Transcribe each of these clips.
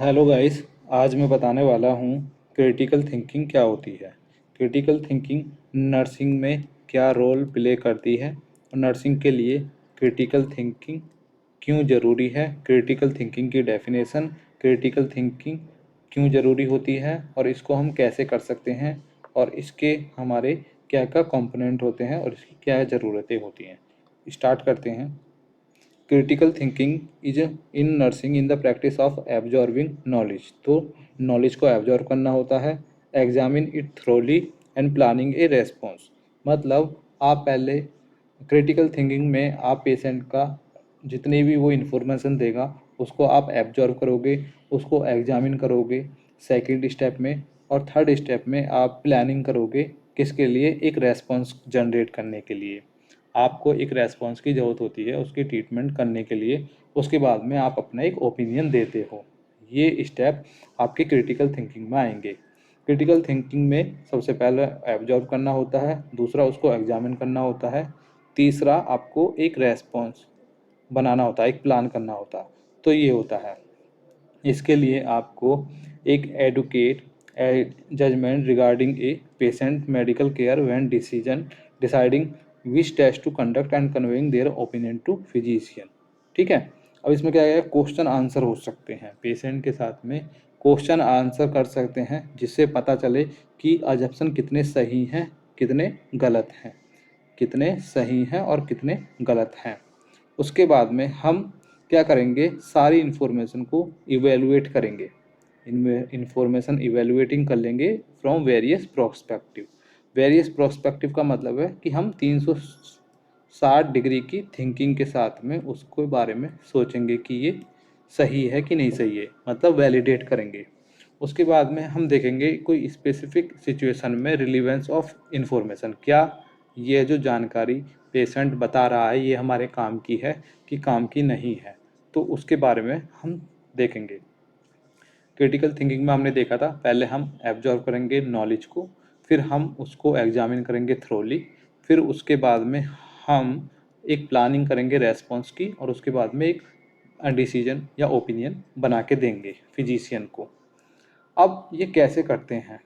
Hello guys. आज मैं बताने वाला हूँ क्रिटिकल थिंकिंग क्या होती है। क्रिटिकल थिंकिंग नर्सिंग में क्या रोल प्ले करती है और नर्सिंग के लिए क्रिटिकल थिंकिंग क्यों ज़रूरी है। क्रिटिकल थिंकिंग की डेफिनेशन, क्रिटिकल थिंकिंग क्यों ज़रूरी होती है और इसको हम कैसे कर सकते हैं और इसके हमारे क्या क्या कंपोनेंट होते हैं और इसकी क्या ज़रूरतें होती हैं। स्टार्ट करते हैं। Critical thinking is in nursing in the practice of absorbing knowledge. तो नॉलेज को एब्जॉर्ब करना होता है, examine it thoroughly and planning A response. मतलब आप पहले क्रिटिकल थिंकिंग में आप पेशेंट का जितनी भी वो इन्फॉर्मेशन देगा उसको आप एब्जॉर्ब करोगे, उसको एग्जामिन करोगे सेकंड स्टेप में, और थर्ड स्टेप में आप प्लानिंग करोगे किसके लिए, एक रेस्पॉन्स जनरेट करने के लिए। आपको एक रेस्पॉन्स की ज़रूरत होती है उसकी ट्रीटमेंट करने के लिए। उसके बाद में आप अपना एक ओपिनियन देते हो। ये स्टेप आपकी क्रिटिकल थिंकिंग में आएंगे। क्रिटिकल थिंकिंग में सबसे पहले एब्जॉर्ब करना होता है, दूसरा उसको एग्जामिन करना होता है, तीसरा आपको एक रेस्पॉन्स बनाना होता है, एक प्लान करना होता है। तो ये होता है। इसके लिए आपको एक educate judgement regarding a patient medical care when decision deciding which test to conduct and conveying their opinion to physician. ठीक है। अब इसमें क्या है, क्वेश्चन आंसर हो सकते हैं पेशेंट के साथ में, क्वेश्चन आंसर कर सकते हैं जिससे पता चले कि अजप्शन कितने सही हैं कितने गलत हैं, कितने सही हैं और कितने गलत हैं। उसके बाद में हम क्या करेंगे, सारी इन्फॉर्मेशन को इवेलुएट करेंगे। इन्फॉर्मेशन इवेलुएटिंग कर लेंगे from various prospective. Various prospective का मतलब है कि हम 360 डिग्री की थिंकिंग के साथ में उसके बारे में सोचेंगे कि ये सही है कि नहीं सही है, मतलब वैलिडेट करेंगे। उसके बाद में हम देखेंगे कोई स्पेसिफिक सिचुएशन में रिलीवेंस ऑफ इंफॉर्मेशन, क्या ये जो जानकारी पेशेंट बता रहा है ये हमारे काम की है कि काम की नहीं है, तो उसके बारे में हम देखेंगे। क्रिटिकल थिंकिंग में हमने देखा था पहले हम एब्जॉर्व करेंगे नॉलेज को, फिर हम उसको एग्जामिन करेंगे थ्रोली, फिर उसके बाद में हम एक प्लानिंग करेंगे रेस्पॉन्स की, और उसके बाद में एक डिसीजन या ओपिनियन बना के देंगे फिजिशियन को। अब ये कैसे करते हैं,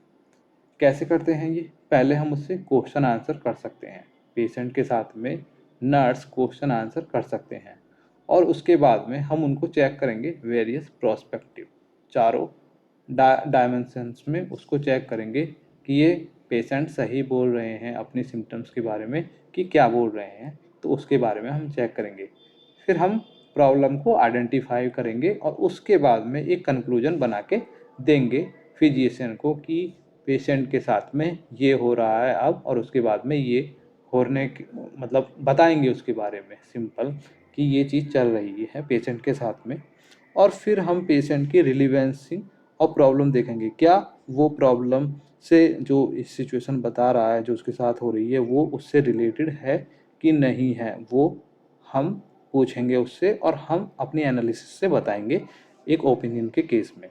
कैसे करते हैं ये, पहले हम उससे क्वेश्चन आंसर कर सकते हैं। पेशेंट के साथ में नर्स क्वेश्चन आंसर कर सकते हैं, और उसके बाद में हम उनको चेक करेंगे वेरियस प्रोस्पेक्टिव, चारों डायमेंशंस में उसको चेक करेंगे कि ये पेशेंट सही बोल रहे हैं अपनी सिम्टम्स के बारे में कि क्या बोल रहे हैं, तो उसके बारे में हम चेक करेंगे। फिर हम प्रॉब्लम को आइडेंटिफाई करेंगे और उसके बाद में एक कंक्लूजन बना के देंगे फिजिशियन को कि पेशेंट के साथ में ये हो रहा है अब, और उसके बाद में ये होने मतलब बताएंगे उसके बारे में सिंपल कि ये चीज़ चल रही है पेशेंट के साथ में। और फिर हम पेशेंट की रिलीवेंसी और प्रॉब्लम देखेंगे, क्या वो प्रॉब्लम से जो इस सिचुएशन बता रहा है जो उसके साथ हो रही है वो उससे रिलेटेड है कि नहीं है, वो हम पूछेंगे उससे और हम अपनी एनालिसिस से बताएंगे एक ओपिनियन के केस में।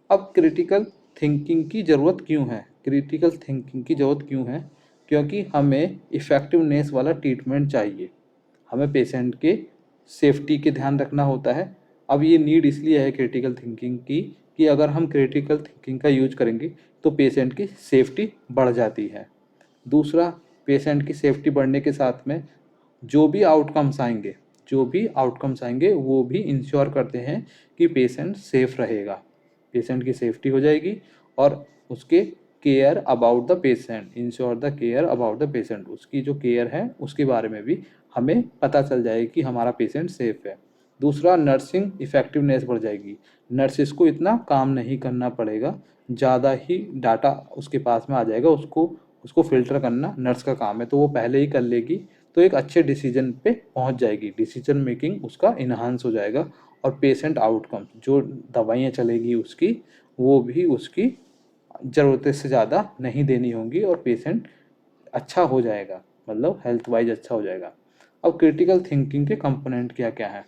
अब क्रिटिकल थिंकिंग की ज़रूरत क्यों है, क्रिटिकल थिंकिंग की ज़रूरत क्यों है, क्योंकि हमें इफ़ेक्टिवनेस वाला ट्रीटमेंट चाहिए। हमें पेशेंट के सेफ्टी के ध्यान रखना होता है। अब ये नीड इसलिए है क्रिटिकल थिंकिंग की कि अगर हम क्रिटिकल थिंकिंग का यूज करेंगे तो पेशेंट की सेफ्टी बढ़ जाती है। दूसरा, पेशेंट की सेफ्टी बढ़ने के साथ में जो भी आउटकम्स आएंगे, जो भी आउटकम्स आएंगे वो भी इंश्योर करते हैं कि पेशेंट सेफ रहेगा, पेशेंट की सेफ्टी हो जाएगी, और उसके care about the patient, ensure the care about the patient, उसकी जो केयर है उसके बारे में भी हमें पता चल जाएगा कि हमारा पेशेंट सेफ है। दूसरा, नर्सिंग इफ़ेक्टिवनेस बढ़ जाएगी, नर्सिस को इतना काम नहीं करना पड़ेगा, ज़्यादा ही डाटा उसके पास में आ जाएगा, उसको उसको फ़िल्टर करना नर्स का काम है तो वो पहले ही कर लेगी, तो एक अच्छे डिसीजन पे पहुंच जाएगी, डिसीजन मेकिंग उसका इन्हांस हो जाएगा, और पेशेंट आउटकम जो दवाइयाँ चलेगी उसकी वो भी उसकी ज़रूरत से ज़्यादा नहीं देनी होंगी और पेशेंट अच्छा हो जाएगा, मतलब हेल्थ वाइज अच्छा हो जाएगा। अब क्रिटिकल थिंकिंग के कंपोनेंट क्या क्या हैं,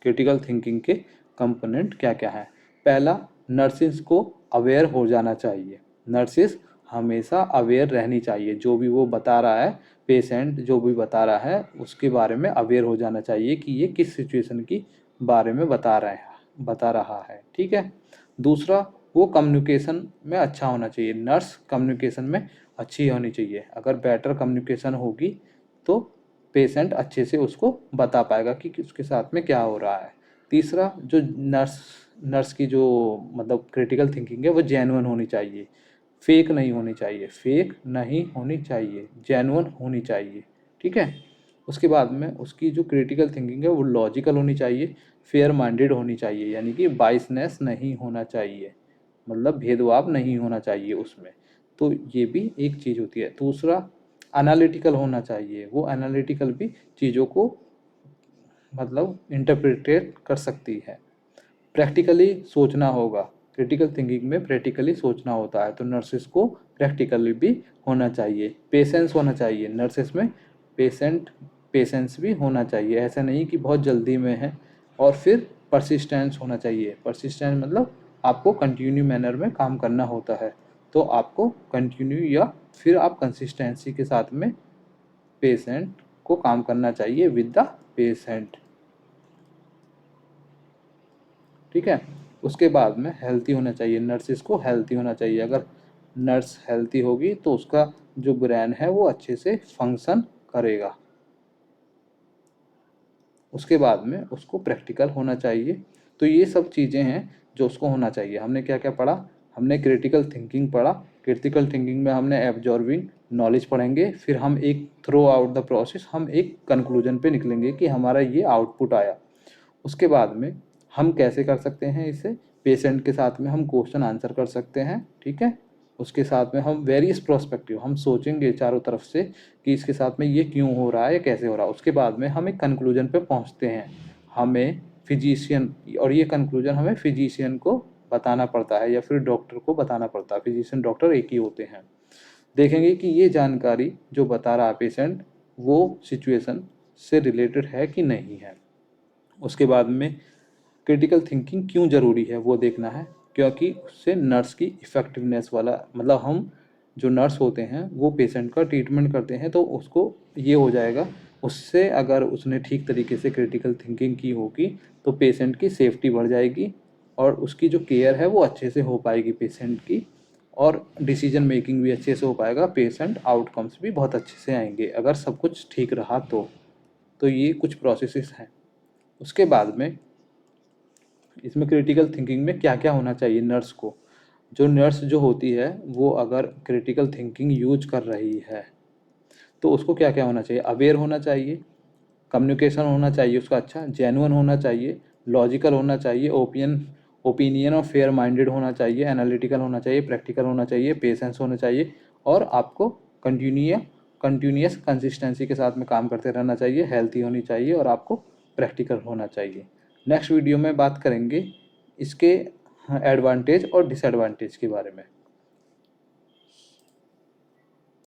क्रिटिकल थिंकिंग के कंपोनेंट क्या क्या हैं। पहला, नर्सिस को अवेयर हो जाना चाहिए, नर्सिस हमेशा अवेयर रहनी चाहिए, जो भी वो बता रहा है पेशेंट जो भी बता रहा है उसके बारे में अवेयर हो जाना चाहिए कि ये किस सिचुएशन की बारे में बता रहे हैं, बता रहा है, ठीक है। दूसरा, वो कम्युनिकेशन में अच्छा होना चाहिए, नर्स कम्युनिकेशन में अच्छी होनी चाहिए। अगर बेटर कम्युनिकेशन होगी तो पेशेंट अच्छे से उसको बता पाएगा कि उसके साथ में क्या हो रहा है। तीसरा, जो नर्स की जो मतलब क्रिटिकल थिंकिंग है वो जेन्युइन होनी चाहिए, फेक नहीं होनी चाहिए, फेक नहीं होनी चाहिए, जेन्युइन होनी चाहिए, ठीक है। उसके बाद में उसकी जो क्रिटिकल थिंकिंग है वो लॉजिकल होनी चाहिए, फेयर माइंडेड होनी चाहिए, यानी कि बाइसनेस नहीं होना चाहिए, मतलब भेदभाव नहीं होना चाहिए उसमें। तो ये भी एक चीज़ होती है। दूसरा, एनालिटिकल होना चाहिए, वो एनालिटिकल भी चीज़ों को मतलब इंटरप्रिटेट कर सकती है। प्रैक्टिकली सोचना होगा, क्रिटिकल थिंकिंग में प्रैक्टिकली सोचना होता है, तो नर्सेस को प्रैक्टिकली भी होना चाहिए। पेशेंस होना चाहिए नर्सेस में, पेशेंस भी होना चाहिए, ऐसा नहीं कि बहुत जल्दी में है। और फिर परसिस्टेंस होना चाहिए, परसिस्टेंस मतलब आपको कंटिन्यू मैनर में काम करना होता है, तो आपको कंटिन्यू या फिर आप कंसिस्टेंसी के साथ में पेशेंट को काम करना चाहिए विद द पेशेंट, ठीक है। उसके बाद में हेल्थी होना चाहिए, नर्सिस को हेल्थी होना चाहिए। अगर नर्स हेल्थी होगी तो उसका जो ब्रेन है वो अच्छे से फंक्शन करेगा। उसके बाद में उसको प्रैक्टिकल होना चाहिए। तो ये सब चीज़ें हैं जो उसको होना चाहिए। हमने क्या क्या पढ़ा, हमने क्रिटिकल थिंकिंग पढ़ा, क्रिटिकल थिंकिंग में हमने एब्जॉर्बिंग नॉलेज पढ़ेंगे, फिर हम एक थ्रू आउट द प्रोसेस हम एक कंक्लूजन पे निकलेंगे कि हमारा ये आउटपुट आया। उसके बाद में हम कैसे कर सकते हैं इसे, पेशेंट के साथ में हम क्वेश्चन आंसर कर सकते हैं, ठीक है। उसके साथ में हम वेरियस प्रोस्पेक्टिव हम सोचेंगे चारों तरफ से कि इसके साथ में ये क्यों हो रहा है, कैसे हो रहा है। उसके बाद में हम एक कंक्लूजन पे पहुंचते हैं, हमें फिजिशियन, और ये कंक्लूजन हमें फिजिशियन को बताना पड़ता है या फिर डॉक्टर को बताना पड़ता है, फिजिशियन डॉक्टर एक ही होते हैं। देखेंगे कि ये जानकारी जो बता रहा है पेशेंट वो सिचुएशन से रिलेटेड है कि नहीं है। उसके बाद में क्रिटिकल थिंकिंग क्यों ज़रूरी है वो देखना है, क्योंकि उससे नर्स की इफ़ेक्टिवनेस वाला मतलब हम जो नर्स होते हैं वो पेशेंट का ट्रीटमेंट करते हैं तो उसको ये हो जाएगा, उससे अगर उसने ठीक तरीके से क्रिटिकल थिंकिंग की होगी तो पेशेंट की सेफ्टी बढ़ जाएगी और उसकी जो केयर है वो अच्छे से हो पाएगी पेशेंट की, और डिसीजन मेकिंग भी अच्छे से हो पाएगा, पेशेंट आउटकम्स भी बहुत अच्छे से आएंगे अगर सब कुछ ठीक रहा तो ये कुछ प्रोसेसेस हैं। उसके बाद में इसमें क्रिटिकल थिंकिंग में क्या क्या होना चाहिए नर्स को, जो नर्स जो होती है वो अगर क्रिटिकल थिंकिंग यूज कर रही है तो उसको क्या क्या होना चाहिए, अवेयर होना चाहिए, कम्युनिकेशन होना चाहिए उसका अच्छा, जेन्युइन होना चाहिए, लॉजिकल होना चाहिए, ओपिनियन और फेयर माइंडेड होना चाहिए, एनालिटिकल होना चाहिए, प्रैक्टिकल होना चाहिए, पेशेंस होना चाहिए, और आपको कंटिन्यूअस कंसिस्टेंसी के साथ में काम करते रहना चाहिए, हेल्थी होनी चाहिए और आपको प्रैक्टिकल होना चाहिए। नेक्स्ट वीडियो में बात करेंगे इसके एडवांटेज और डिसएडवांटेज के बारे में।